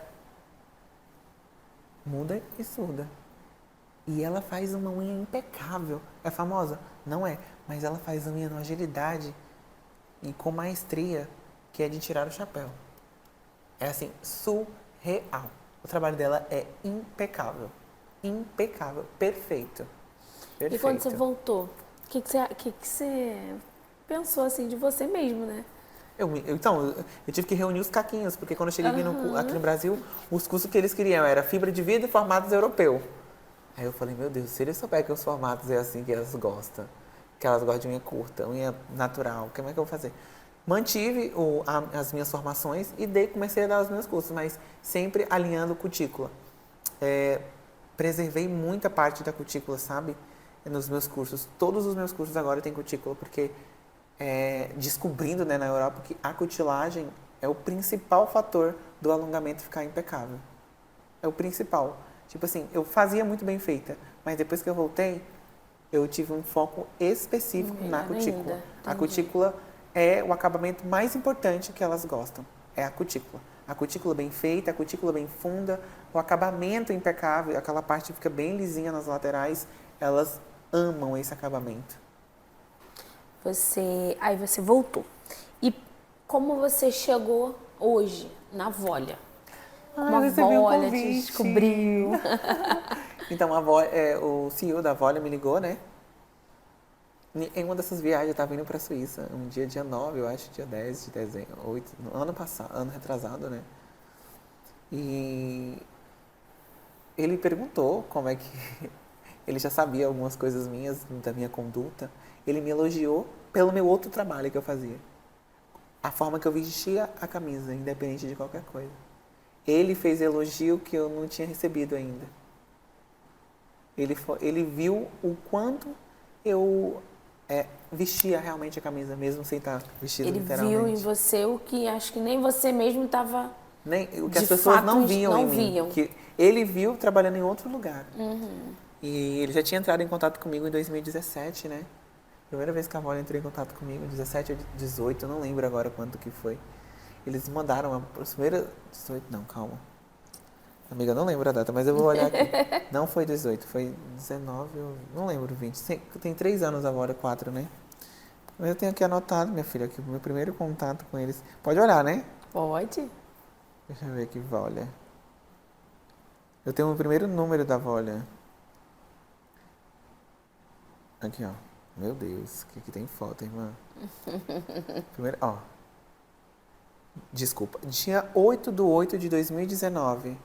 muda e surda. E ela faz uma unha impecável. É famosa? Não é. Mas ela faz a unha numa agilidade e com maestria, que é de tirar o chapéu. É assim, surreal. O trabalho dela é impecável. Impecável. Perfeito. Perfeito. E quando você voltou, o que você pensou assim de você mesmo, né? Então, eu tive que reunir os caquinhos, porque quando eu cheguei aqui no Brasil, os cursos que eles queriam era fibra de vidro e formatos europeu. Aí eu falei, meu Deus, se eles souberem que os formatos é assim que elas gostam, que elas gostam de unha curta, unha natural, como é que eu vou fazer? Mantive as minhas formações e comecei a dar os meus cursos, mas sempre alinhando cutícula. Preservei muita parte da cutícula, sabe? Nos meus cursos. Todos os meus cursos agora têm cutícula, porque... descobrindo, né, na Europa que a cutilagem é o principal fator do alongamento ficar impecável. É o principal. Tipo assim, eu fazia muito bem feita, mas depois que eu voltei, eu tive um foco específico na cutícula. A cutícula é o acabamento mais importante que elas gostam. É a cutícula. a cutícula bem feita, a cutícula bem funda, o acabamento impecável, aquela parte fica bem lisinha nas laterais, elas amam esse acabamento. Aí você voltou. E como você chegou hoje na Volia? Como a Volia te descobriu? Então, o CEO da Volia me ligou, né? Em uma dessas viagens, eu estava indo para a Suíça, um dia 9, eu acho, dia 10 de dezembro, 8, ano passado, ano retrasado, né? E ele perguntou como é que... Ele já sabia algumas coisas minhas, da minha conduta. Ele me elogiou pelo meu outro trabalho que eu fazia. A forma que eu vestia a camisa, independente de qualquer coisa. Ele fez elogio que eu não tinha recebido ainda. Ele viu o quanto eu vestia realmente a camisa, mesmo sem estar vestido literalmente. Ele viu em você o que acho que nem você mesmo estava... O que as pessoas não viam em mim. Que ele viu trabalhando em outro lugar. E ele já tinha entrado em contato comigo em 2017, né? Primeira vez que a Volia entrou em contato comigo, 17 ou 18, eu não lembro agora quanto que foi. Eles mandaram a primeira... 18, não, calma. Amiga, eu não lembro a data, mas eu vou olhar aqui. Não foi 18, foi 19, eu não lembro, 20. Tem 3 anos agora, 4, né? Mas eu tenho aqui anotado, minha filha, aqui o meu primeiro contato com eles. Pode olhar, né? Pode. Deixa eu ver aqui, Volia. Eu tenho o primeiro número da Volia. Aqui, ó. Meu Deus, que aqui tem foto, irmã. Primeiro, ó. Desculpa. Dia 8/8 de 2019.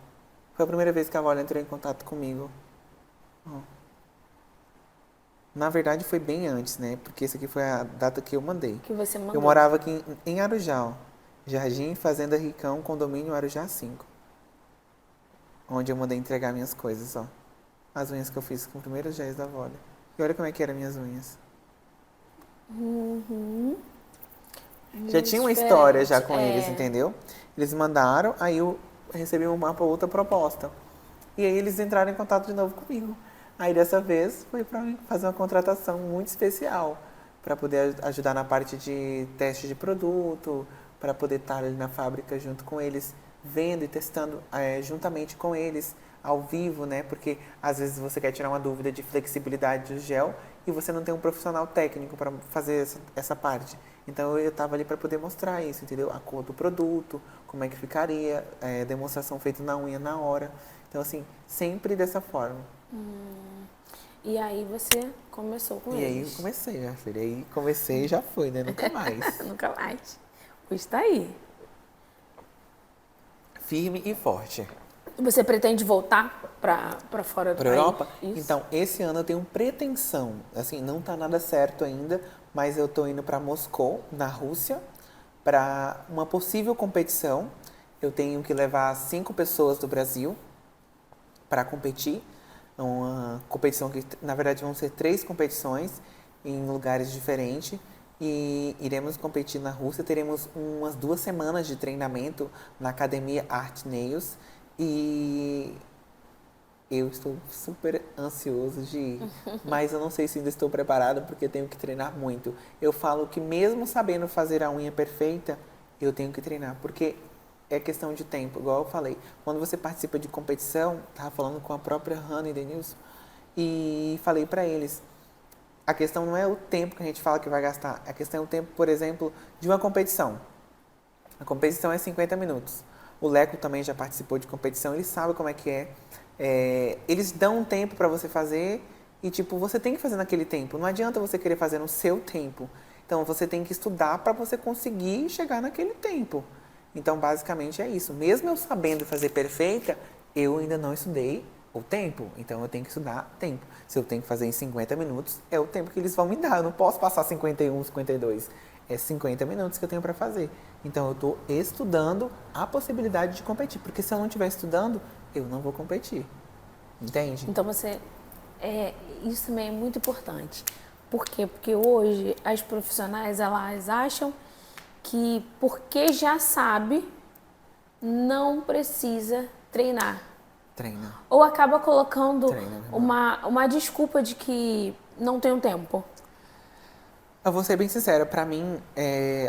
Foi a primeira vez que a Volia entrou em contato comigo. Ó. Na verdade, foi bem antes, né? Porque essa aqui foi a data que eu mandei. Que você mandou. Eu morava aqui em Arujá. Jardim Fazenda Ricão, condomínio Arujá 5. Onde eu mandei entregar minhas coisas, ó. As unhas que eu fiz com os primeiros dias da Volia. E olha como é que eram minhas unhas. Já tinha uma história já com eles, entendeu? Eles mandaram, aí eu recebi uma outra proposta. E aí eles entraram em contato de novo comigo. Aí dessa vez foi para fazer uma contratação muito especial. Para poder ajudar na parte de teste de produto, para poder estar ali na fábrica junto com eles, vendo e testando juntamente com eles, ao vivo, né? Porque às vezes você quer tirar uma dúvida de flexibilidade do gel e você não tem um profissional técnico para fazer essa parte. Então eu estava ali para poder mostrar isso, entendeu? A cor do produto, como é que ficaria, demonstração feita na unha na hora. Então assim, sempre dessa forma. E aí você começou com eles. E aí eu comecei, minha filha. Aí comecei e já foi, né? Nunca mais. Nunca mais. Pois tá aí. Firme e forte. Você pretende voltar para fora do país? Para Europa? Isso. Então, esse ano eu tenho pretensão. Assim, não tá nada certo ainda, mas eu tô indo para Moscou, na Rússia, para uma possível competição. Eu tenho que levar 5 pessoas do Brasil para competir. Uma competição que, na verdade, vão ser 3 competições em lugares diferentes. E iremos competir na Rússia. Teremos umas 2 semanas de treinamento na Academia Art Nails. E eu estou super ansioso de ir, mas eu não sei se ainda estou preparado porque tenho que treinar muito. Eu falo que mesmo sabendo fazer a unha perfeita, eu tenho que treinar, porque é questão de tempo, igual eu falei. Quando você participa de competição, estava falando com a própria Hannah e Denilson, e falei para eles, a questão não é o tempo que a gente fala que vai gastar, a questão é o tempo, por exemplo, de uma competição. A competição é 50 minutos. O Leco também já participou de competição, ele sabe como é que é. Eles dão um tempo para você fazer e, tipo, você tem que fazer naquele tempo. Não adianta você querer fazer no seu tempo. Então, você tem que estudar para você conseguir chegar naquele tempo. Então, basicamente é isso. Mesmo eu sabendo fazer perfeita, eu ainda não estudei o tempo. Então, eu tenho que estudar tempo. Se eu tenho que fazer em 50 minutos, é o tempo que eles vão me dar. Eu não posso passar 51, 52. É 50 minutos que eu tenho para fazer. Então, eu estou estudando a possibilidade de competir. Porque se eu não estiver estudando, eu não vou competir. Entende? Então, isso também é muito importante. Por quê? Porque hoje as profissionais, elas acham que porque já sabe, não precisa treinar. Treina. Ou acaba colocando uma desculpa de que não tem tempo. Eu vou ser bem sincera, pra mim,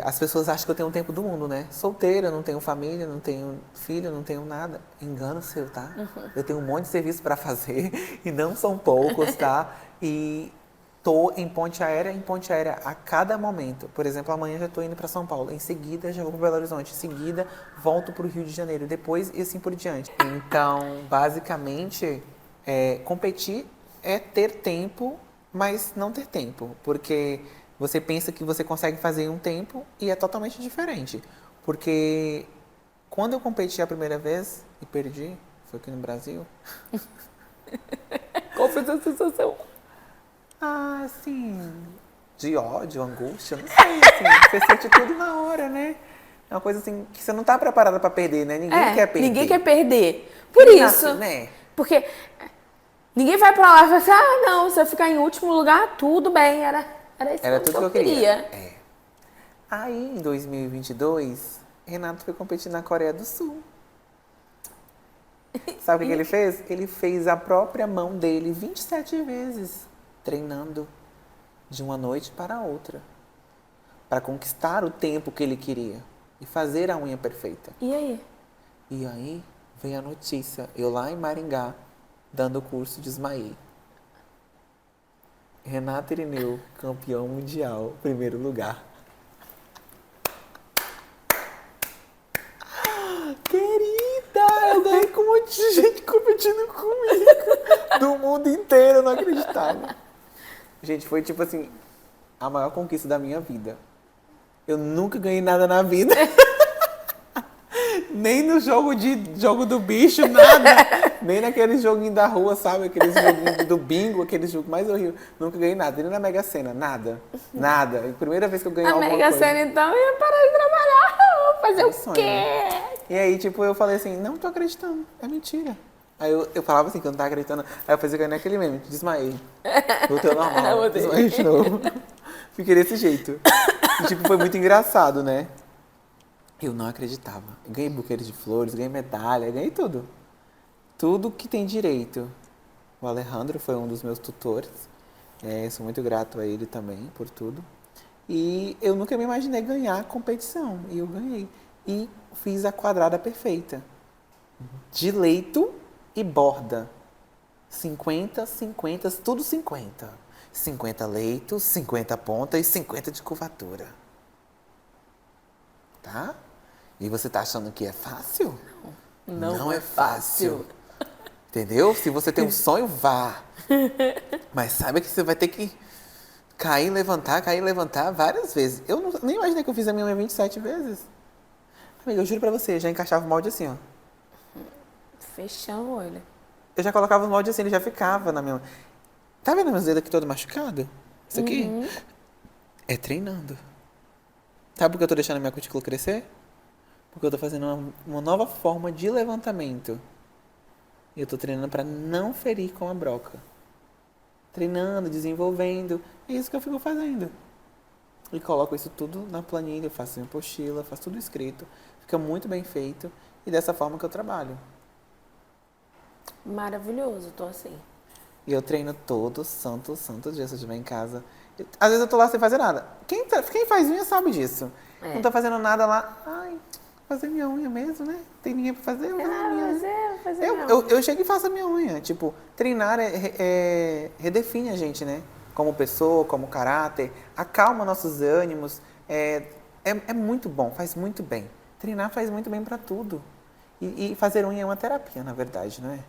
as pessoas acham que eu tenho o tempo do mundo, né? Solteira, não tenho família, não tenho filho, não tenho nada. Engano seu, tá? Eu tenho um monte de serviço pra fazer e não são poucos, tá? E tô em ponte aérea a cada momento. Por exemplo, amanhã já tô indo pra São Paulo, em seguida já vou pro Belo Horizonte, em seguida volto pro Rio de Janeiro, depois e assim por diante. Então, basicamente, competir é ter tempo, mas não ter tempo, porque você pensa que você consegue fazer em um tempo e é totalmente diferente. Porque quando eu competi a primeira vez e perdi, foi aqui no Brasil. Qual foi a sua sensação? Ah, assim, de ódio, angústia, não sei, assim, você sente tudo na hora, né? É uma coisa assim que você não tá preparada pra perder, né? Ninguém quer perder. Ninguém quer perder. Por Quem isso, nasce, né? porque ninguém vai pra lá e fala assim, ah, não, se eu ficar em último lugar, tudo bem, era isso Tudo que eu queria. Aí, em 2022, Renato foi competir na Coreia do Sul. Sabe o que ele fez? Ele fez a própria mão dele 27 vezes, treinando de uma noite para outra, para conquistar o tempo que ele queria e fazer a unha perfeita. E aí? E aí veio a notícia, eu lá em Maringá, dando o curso, desmaiei. Renato Irineu, campeão mundial, primeiro lugar. Querida, eu ganhei com um monte de gente competindo comigo. Do mundo inteiro, eu não acreditava. Gente, foi tipo assim, a maior conquista da minha vida. Eu nunca ganhei nada na vida. Nem no jogo do bicho, nada. Nem naquele joguinho da rua, sabe? Aqueles joguinhos do bingo, aquele jogo mais horrível. Nunca ganhei nada. Nem na Mega Sena, nada. Nada. A primeira vez que eu ganhei alguma coisa. A Mega Sena, então, eu ia parar de trabalhar. Vou fazer o Sonho, quê? né? E aí, tipo, eu falei assim, não tô acreditando. É mentira. Aí eu falava assim, que eu não tava acreditando. Aí eu fazia ganhar aquele meme, desmaiei. Voltei ao normal. Desmaiei de novo. Fiquei desse jeito. E, tipo, foi muito engraçado, né? Eu não acreditava. Eu ganhei buquês de flores, ganhei medalha, ganhei tudo. Tudo que tem direito. O Alejandro foi um dos meus tutores. Sou muito grato a ele também por tudo. E eu nunca me imaginei ganhar a competição. E eu ganhei. E fiz a quadrada perfeita. De leito e borda. 50, 50, tudo 50. 50 leito, 50 ponta e 50 de curvatura. Tá? E você tá achando que é fácil? Não é fácil. Entendeu? Se você tem um sonho, vá. Mas saiba que você vai ter que cair e levantar várias vezes. Eu nem imaginei que eu fiz a minha unha 27 vezes. Amiga, eu juro pra você, já encaixava o molde assim, ó. Fechando o olho. Eu já colocava o molde assim, ele já ficava na minha... Tá vendo meus dedos aqui todo machucado? Isso aqui? É treinando. Sabe por que eu tô deixando a minha cutícula crescer? Porque eu tô fazendo uma nova forma de levantamento. E eu tô treinando pra não ferir com a broca. Treinando, desenvolvendo. É isso que eu fico fazendo. E coloco isso tudo na planilha, faço minha apostila, faço tudo escrito. Fica muito bem feito. E dessa forma que eu trabalho. Maravilhoso, tô assim. E eu treino todo santo dia se eu estiver em casa. Às vezes eu tô lá sem fazer nada. Quem faz unha sabe disso. Não tô fazendo nada lá. Ai, fazer minha unha mesmo, né? Tem ninguém pra fazer, eu vou fazer minha unha. Eu chego e faço a minha unha. Tipo, treinar redefine a gente, né? Como pessoa, como caráter. Acalma nossos ânimos. É muito bom, faz muito bem. Treinar faz muito bem pra tudo. E fazer unha é uma terapia, na verdade, não é?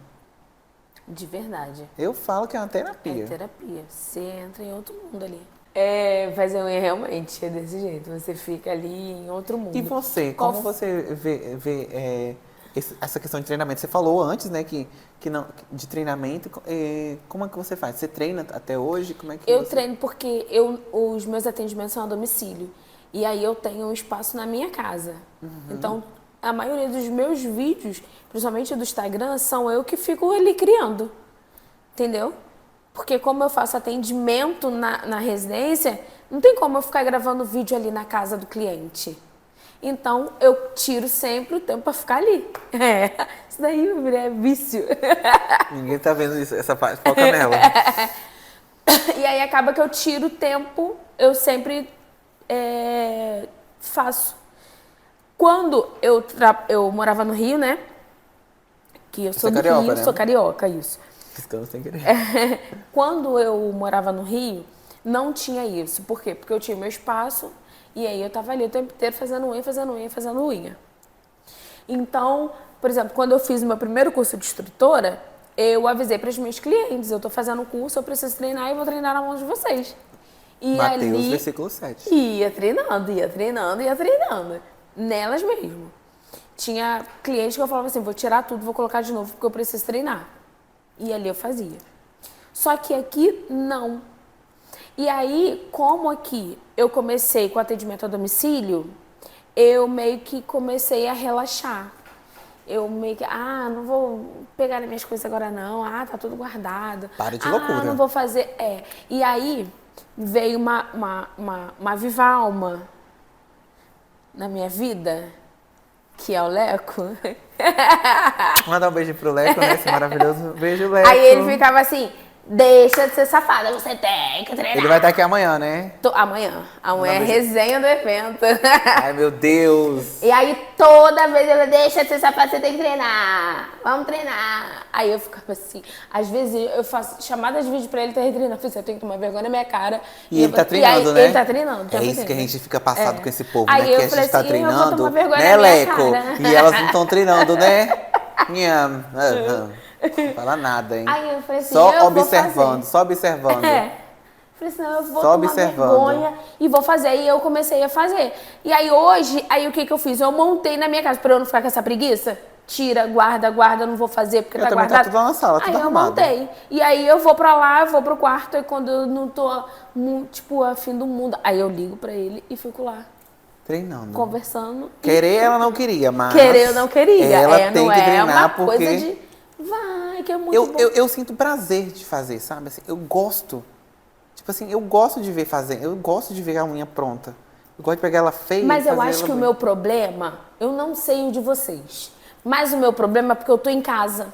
De verdade. Eu falo que é uma terapia. É terapia. Você entra em outro mundo ali. Fazer unha realmente é desse jeito. Você fica ali em outro mundo. E você, como você vê essa questão de treinamento? Você falou antes, né, que não, de treinamento. Como é que você faz? Você treina até hoje? Como é que eu treino porque os meus atendimentos são a domicílio. E aí eu tenho um espaço na minha casa. Então, a maioria dos meus vídeos, principalmente do Instagram, são eu que fico ali criando. Entendeu? Porque como eu faço atendimento na residência, não tem como eu ficar gravando vídeo ali na casa do cliente. Então, eu tiro sempre o tempo pra ficar ali. Isso daí, meu filho, é vício. Ninguém tá vendo isso, essa parte, foca nela. E aí acaba que eu tiro tempo, eu sempre faço. Quando eu morava no Rio, né? Que eu sou do carioca, Rio, né? sou carioca, isso. Piscando sem querer. Quando eu morava no Rio, não tinha isso. Por quê? Porque eu tinha meu espaço e aí eu tava ali o tempo inteiro fazendo unha, fazendo unha, fazendo unha. Então, por exemplo, quando eu fiz o meu primeiro curso de instrutora, eu avisei para os meus clientes, eu tô fazendo um curso, eu preciso treinar e vou treinar na mão de vocês. E Mateus, ali, versículo 7. ia treinando, ia treinando, ia treinando. Nelas mesmo. Tinha cliente que eu falava assim, vou tirar tudo, vou colocar de novo porque eu preciso treinar. E ali eu fazia. Só que aqui, não. E aí, como aqui eu comecei com atendimento a domicílio, eu meio que comecei a relaxar. Eu meio que, não vou pegar as minhas coisas agora não, tá tudo guardado. Para de loucura. Não vou fazer, E aí, veio uma viva alma na minha vida, que é o Leco. Mandar um beijo pro Leco, né? Esse maravilhoso beijo, Leco. Aí ele ficava assim, deixa de ser safada, você tem que treinar. Ele vai estar aqui amanhã, né? Amanhã é resenha do evento. Ai, meu Deus. E aí toda vez ele deixa de ser safada, você tem que treinar. Vamos treinar. Aí eu ficava assim, às vezes eu faço chamadas de vídeo pra ele estar treinando. Eu tenho que tomar vergonha na minha cara. E ele tá treinando, né? Ele tá treinando. É isso que a gente fica passado com esse povo, Aí né? eu Que a falei gente tá assim, eu vou treinando, tomar vergonha né, na minha Leco? cara. E elas não estão treinando, né? Não fala nada, hein? Aí eu falei assim, só eu observando, vou fazer. só observando. Falei assim, eu vou Só tomar observando. vergonha e vou fazer. Aí eu comecei a fazer. E aí hoje, o que eu fiz? Eu montei na minha casa, pra eu não ficar com essa preguiça. Tira, guarda, não vou fazer porque tá também tá guardado. tudo lá na sala, tudo aí arrumado. eu montei. E aí eu vou pra lá, eu vou pro quarto, e quando eu não tô, tipo, a fim do mundo, aí eu ligo pra ele e fico lá, Treinando. conversando. Querer ela não queria, mas... Querer eu não queria. Ela tem não que é treinar uma porque... coisa de... Vai, que é muito bom. Eu sinto prazer de fazer, sabe? Assim, eu gosto. Tipo assim, eu gosto de ver fazer. Eu gosto de ver a unha pronta. Eu gosto de pegar ela feia e Mas eu fazer acho ela que o bonita. meu problema, eu não sei o de vocês, mas o meu problema é porque eu tô em casa.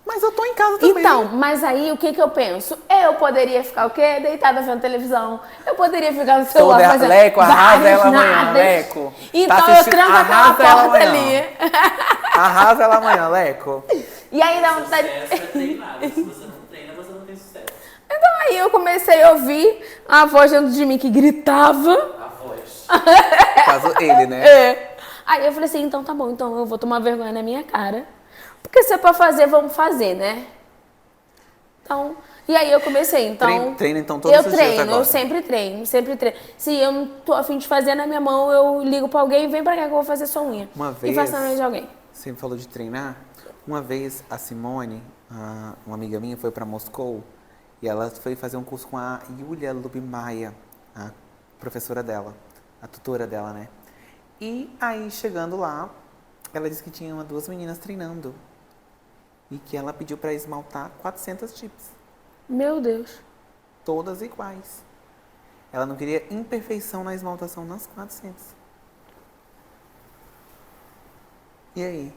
Mas eu tô em casa também. Então, mas aí o que eu penso? Eu poderia ficar o quê? Deitada vendo televisão. Eu poderia ficar no celular fazendo Leco, arrasa vários ela amanhã, nadas. Leco. Então Tá eu assistindo? tranco aquela Arrasa ela porta amanhã. ali. Arrasa ela amanhã, Leco. E aí dá vontade... Sucesso é treinar. Se você não treina, você não tem sucesso. Então aí eu comecei a ouvir a voz dentro de mim que gritava. A voz. Caso ele, né? Aí eu falei assim, então tá bom, então eu vou tomar vergonha na minha cara. Porque se é pra fazer, vamos fazer, né? Então, e aí eu comecei, então... Treina então todos os dias agora. Eu sempre treino. Se eu não tô a fim de fazer na minha mão, eu ligo pra alguém, vem pra cá que eu vou fazer sua unha. Uma E vez... faço a unha de alguém. Você falou de treinar. Uma vez a Simone, uma amiga minha, foi para Moscou e ela foi fazer um curso com a Yulia Lubimaya, a professora dela, a tutora dela, né? E aí, chegando lá, ela disse que tinha duas meninas treinando e que ela pediu para esmaltar 400 chips, Meu Deus. todas iguais. Ela não queria imperfeição na esmaltação nas 400. E aí?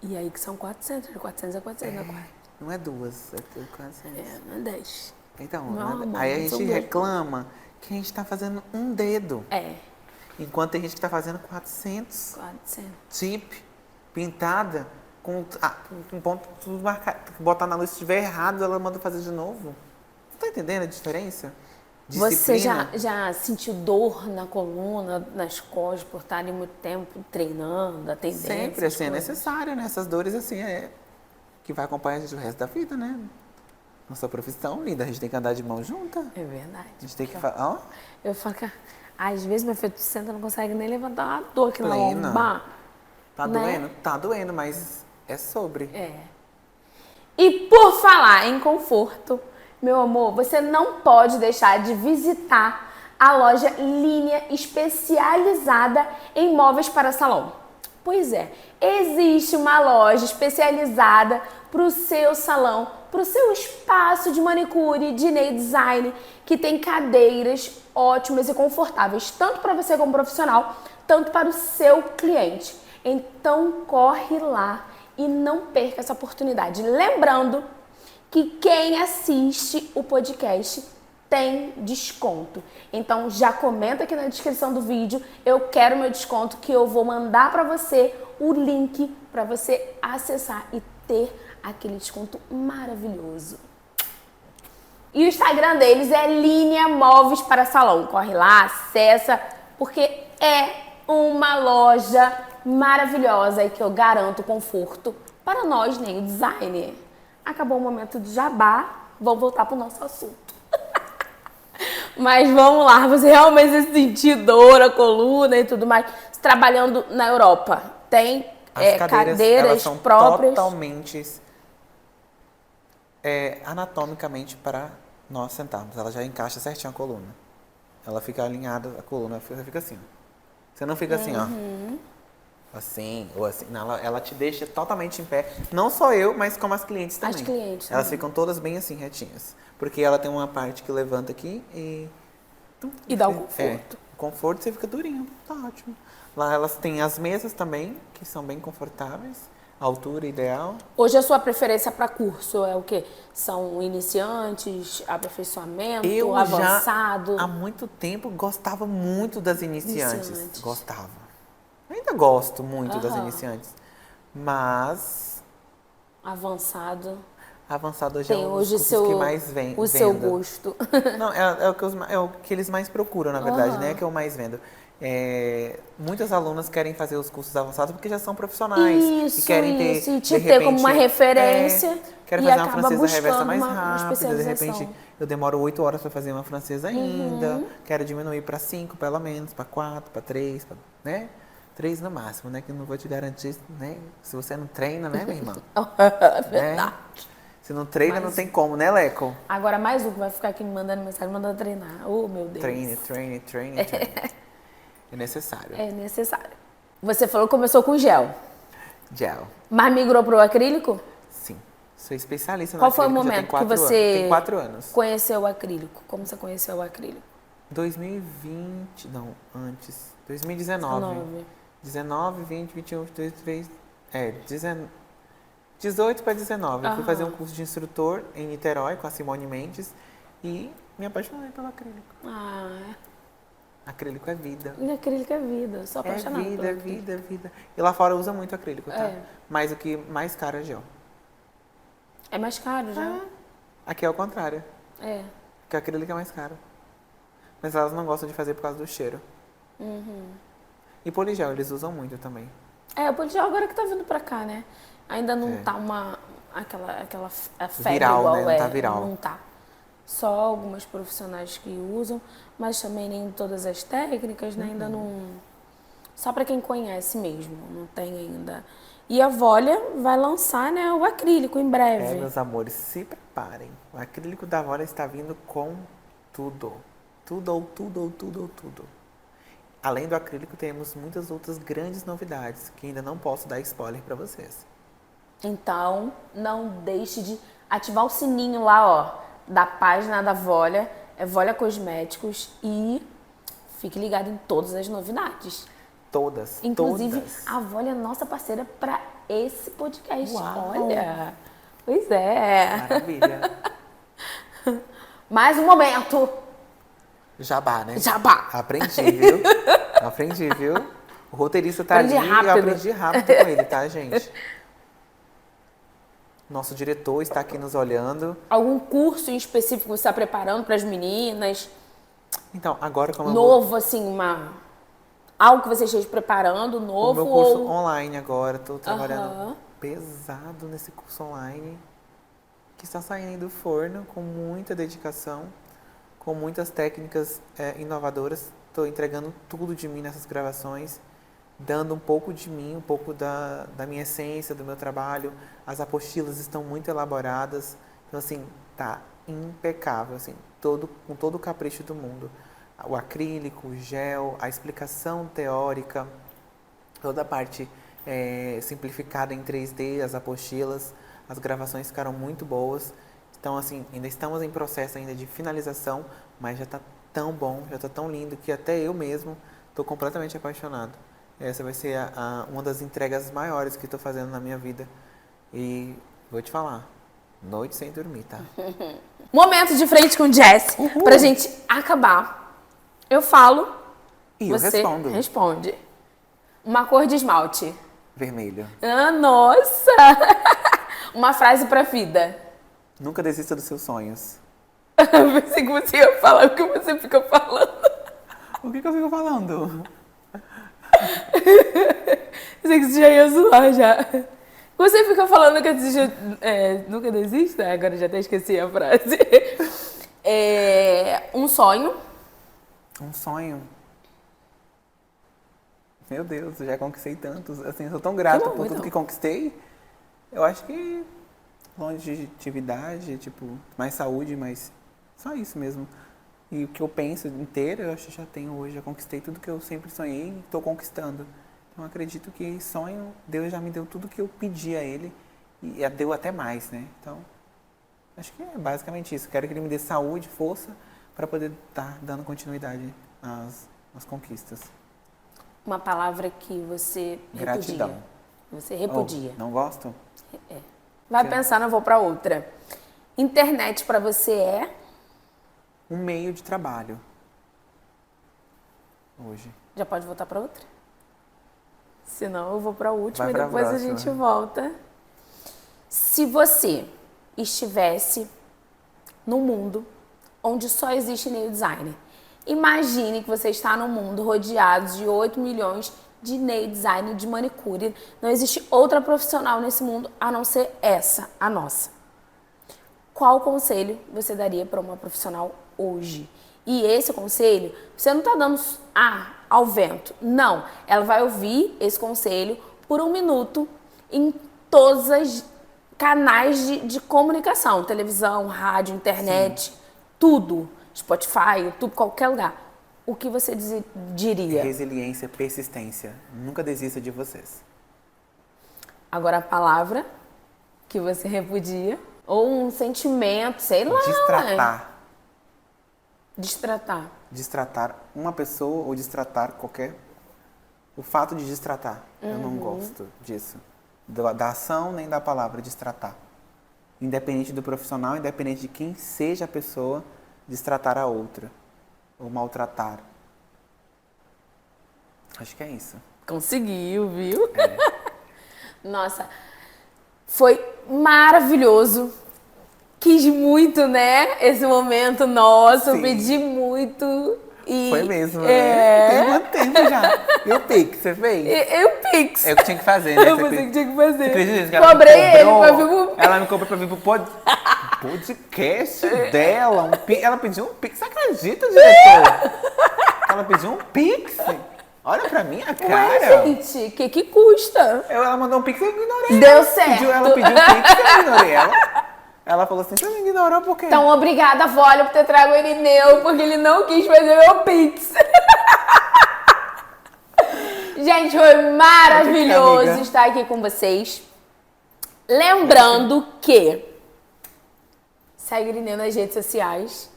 E aí que são 400, de 400 a 400, não é 400. Não é duas, é 400. Não é 10. Então, Não, amor, aí a não são gente duas. reclama que a gente tá fazendo um dedo. É, Enquanto tem gente que tá fazendo 400. 400. Chip, pintada, com ponto tudo marcado. Botar na luz, se estiver errado, ela manda fazer de novo. Você tá entendendo a diferença? Você Disciplina. já sentiu dor na coluna, nas costas, por estarem muito tempo treinando, atendendo? Sempre, essas assim, é coisas? necessário, né? Essas dores, assim, que vai acompanhar a gente o resto da vida, né? Nossa profissão, linda, a gente tem que andar de mão junta. É verdade. A gente tem que falar, ó, Eu falo que às vezes meu filho, tu senta, não consegue nem levantar uma dor aqui na Plena. lombar. tá Né? doendo? Tá doendo, mas é sobre. É. E por falar em conforto, meu amor, você não pode deixar de visitar a loja Linha especializada em móveis para salão. Pois é, existe uma loja especializada para o seu salão, para o seu espaço de manicure, de nail design, que tem cadeiras ótimas e confortáveis, tanto para você como profissional, tanto para o seu cliente. Então corre lá e não perca essa oportunidade. Lembrando que quem assiste o podcast tem desconto. Então já comenta aqui na descrição do vídeo, eu quero meu desconto, que eu vou mandar para você o link para você acessar e ter aquele desconto maravilhoso. E o Instagram deles é Linha Móveis para Salão. Corre lá, acessa, porque é uma loja maravilhosa e que eu garanto conforto para nós, nem o designer. Acabou o momento de jabá, vamos voltar para o nosso assunto. Mas vamos lá, você realmente sentiu dor, a coluna e tudo mais, trabalhando na Europa, tem cadeiras elas são próprias? Totalmente anatomicamente para nós sentarmos. Ela já encaixa certinho a coluna. Ela fica alinhada, a coluna fica assim. Você não fica assim, ó. Assim, ou assim. Não, ela te deixa totalmente em pé. Não só eu, mas como as clientes também. As clientes Elas também. ficam todas bem assim, retinhas. Porque ela tem uma parte que levanta aqui e... E dá o conforto. Conforto, você fica durinho. Tá ótimo. Lá elas têm as mesas também, que são bem confortáveis. A altura ideal. Hoje a sua preferência para curso é o quê? São iniciantes, aperfeiçoamento, avançado? Já há muito tempo gostava muito das iniciantes. Gostava. Ainda gosto muito das iniciantes. Mas avançado hoje é tem um hoje dos cursos que mais vem. o seu gosto. Não, é o que eles mais procuram, na verdade, né? Que eu mais vendo. Muitas alunas querem fazer os cursos avançados porque já são profissionais. Isso, e querem ter, e te ter como uma referência. Quero e fazer uma acaba francesa reversa buscando mais uma rápida. De especialização. repente, eu demoro 8 horas para fazer uma francesa ainda. Quero diminuir para 5, pelo menos, para 4, para 3, né? 3 no máximo, né? Que eu não vou te garantir, né? Se você não treina, né, minha irmã? Verdade. Se não treina, não tem como, né, Leco? Agora mais um que vai ficar aqui me mandando mensagem, mandando treinar. Oh, meu Deus. Treine. É necessário. É necessário. Você falou que começou com gel. Gel. Mas migrou pro acrílico? Sim. Sou especialista no Qual foi o acrílico, momento que tem você 4 anos. conheceu o acrílico? Como você conheceu o acrílico? 2020, não, antes. 2019. 19, 20, 21, 22, 23. 18 para 19. Eu fui fazer um curso de instrutor em Niterói com a Simone Mendes e me apaixonei pelo acrílico. Acrílico é vida. E acrílico é vida. Sou apaixonada pelo acrílico. É vida. E lá fora usa muito acrílico, tá? Mas o que mais caro é gel. É mais caro já? Aqui é o contrário. É. Porque o acrílico é mais caro. Mas elas não gostam de fazer por causa do cheiro. E poligel, eles usam muito também. O poligel agora que tá vindo pra cá, né? Ainda não tá aquela febre viral, igual né? Não tá viral. Não tá. Só algumas profissionais que usam, mas também nem todas as técnicas, né? Ainda não... Só pra quem conhece mesmo, não tem ainda. E a Volia vai lançar, né, o acrílico em breve. Meus amores, se preparem. O acrílico da Volia está vindo com tudo. Tudo. Além do acrílico, temos muitas outras grandes novidades que ainda não posso dar spoiler para vocês. Então, não deixe de ativar o sininho lá, ó, da página da Volia, é Volia Cosméticos, e fique ligado em todas as novidades. Todas. Inclusive, todas. a Volia é nossa parceira para esse podcast. Uau. Olha, pois é. Maravilha. Mais um momento. Jabá, né? Jabá. Aprendi, viu? O roteirista tá ali, rápido. eu aprendi rápido com ele, tá, gente? Nosso diretor está aqui nos olhando. Algum curso em específico que você está preparando para as meninas? Então, agora como novo, assim, algo que você esteja preparando, novo? O meu curso online agora, estou trabalhando pesado nesse curso online, que está saindo do forno com muita dedicação, com muitas técnicas inovadoras. Estou entregando tudo de mim nessas gravações, dando um pouco de mim, um pouco da minha essência, do meu trabalho. As apostilas estão muito elaboradas. Então, assim, tá impecável, assim, com todo o capricho do mundo. O acrílico, o gel, a explicação teórica, toda a parte simplificada em 3D, as apostilas, as gravações ficaram muito boas. Então, assim, ainda estamos em processo ainda de finalização, mas já está tão bom, já está tão lindo, que até eu mesmo estou completamente apaixonado. Essa vai ser uma das entregas maiores que estou fazendo na minha vida. E vou te falar, Noite sem dormir, tá? Momento de frente com Jess. Pra gente acabar. Eu falo, E eu você respondo. responde. Uma cor de esmalte. Vermelho. Ah, nossa! Uma frase pra vida. Nunca desista dos seus sonhos. Eu pensei que você ia falar o que você fica falando. O que eu fico falando? Pensei que você já ia zoar já. Você fica falando que nunca desista? Agora já até esqueci a frase. Um sonho. Um sonho? Meu Deus, eu já conquistei tantos. Assim, eu sou tão grata Que bom, por tudo então. que conquistei. Eu acho que longevidade, tipo, mais saúde, mas só isso mesmo. E o que eu penso inteiro, eu acho que já tenho hoje. Já conquistei tudo que eu sempre sonhei e estou conquistando. Então, eu acredito que sonho, Deus já me deu tudo que eu pedi a Ele. E deu até mais, né? Então, acho que é basicamente isso. Quero que Ele me dê saúde, força, para poder estar dando continuidade às conquistas. Uma palavra que você Gratidão. repudia. Você repudia. Oh, não gosto? Vai Sim. pensando, eu vou pra outra. Internet pra você é? Um meio de trabalho. Hoje. Já pode voltar pra outra? Senão eu vou pra última Vai e pra depois a próxima. gente volta. Se você estivesse num mundo onde só existe nail designer, imagine que você está num mundo rodeado de 8 milhões de nail designer, de manicure. Não existe outra profissional nesse mundo a não ser essa, a nossa. Qual conselho você daria para uma profissional hoje? E esse conselho, você não está dando ao vento. Não, ela vai ouvir esse conselho por 1 minuto em todos os canais de comunicação. Televisão, rádio, internet, tudo. Spotify, YouTube, qualquer lugar. O que você diria? Resiliência, persistência. Nunca desista de vocês. Agora a palavra que você repudia. Ou um sentimento, sei lá. Destratar. Destratar. Destratar uma pessoa ou destratar qualquer... O fato de destratar. Eu não gosto disso. Da ação nem da palavra, destratar. Independente do profissional, independente de quem seja a pessoa, destratar a outra. Ou maltratar. Acho que é isso. Conseguiu, viu? Nossa, foi maravilhoso. Quis muito, né? Esse momento nosso. Eu Sim. pedi muito. E Foi mesmo, né? Tem muito tempo já. E o Pix, você fez? Eu Pix. É o que tinha que fazer, né? Eu Você pensei que tinha que Você fazer. acredita que ela Cobrei me ele cobrou? pra vir pro... Ela me cobrou pra vir pro podcast dela. Ela pediu um Pix. Você acredita, diretor? Ela pediu um Pix? Olha pra minha cara. Ué, gente, que custa? Ela mandou um Pix e eu ignorei. Deu certo. Ela pediu um Pix e eu ignorei ela. Ela falou assim, você me ignorou por quê? Então, obrigada, Vólio, por ter trago o Irineu, porque ele não quis fazer meu Pix. Gente, foi maravilhoso amiga. estar aqui com vocês. Lembrando que segue o Irineu nas redes sociais.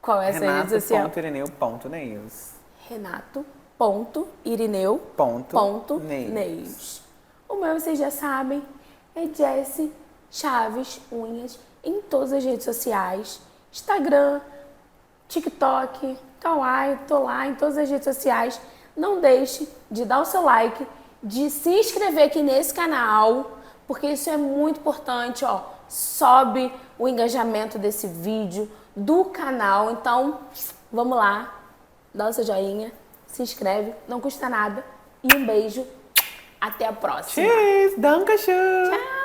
Qual é essa rede social? Renato.irineu.news. Renato.irineu.neus. O meu vocês já sabem, é Jessie Chaves Unhas em todas as redes sociais. Instagram, TikTok, Kawaii, tô lá em todas as redes sociais. Não deixe de dar o seu like, de se inscrever aqui nesse canal, porque isso é muito importante, ó. Sobe o engajamento desse vídeo, do canal. Então, vamos lá, dá o seu joinha, se inscreve, não custa nada. E um beijo, até a próxima. Tschüss, danke schön. Tchau!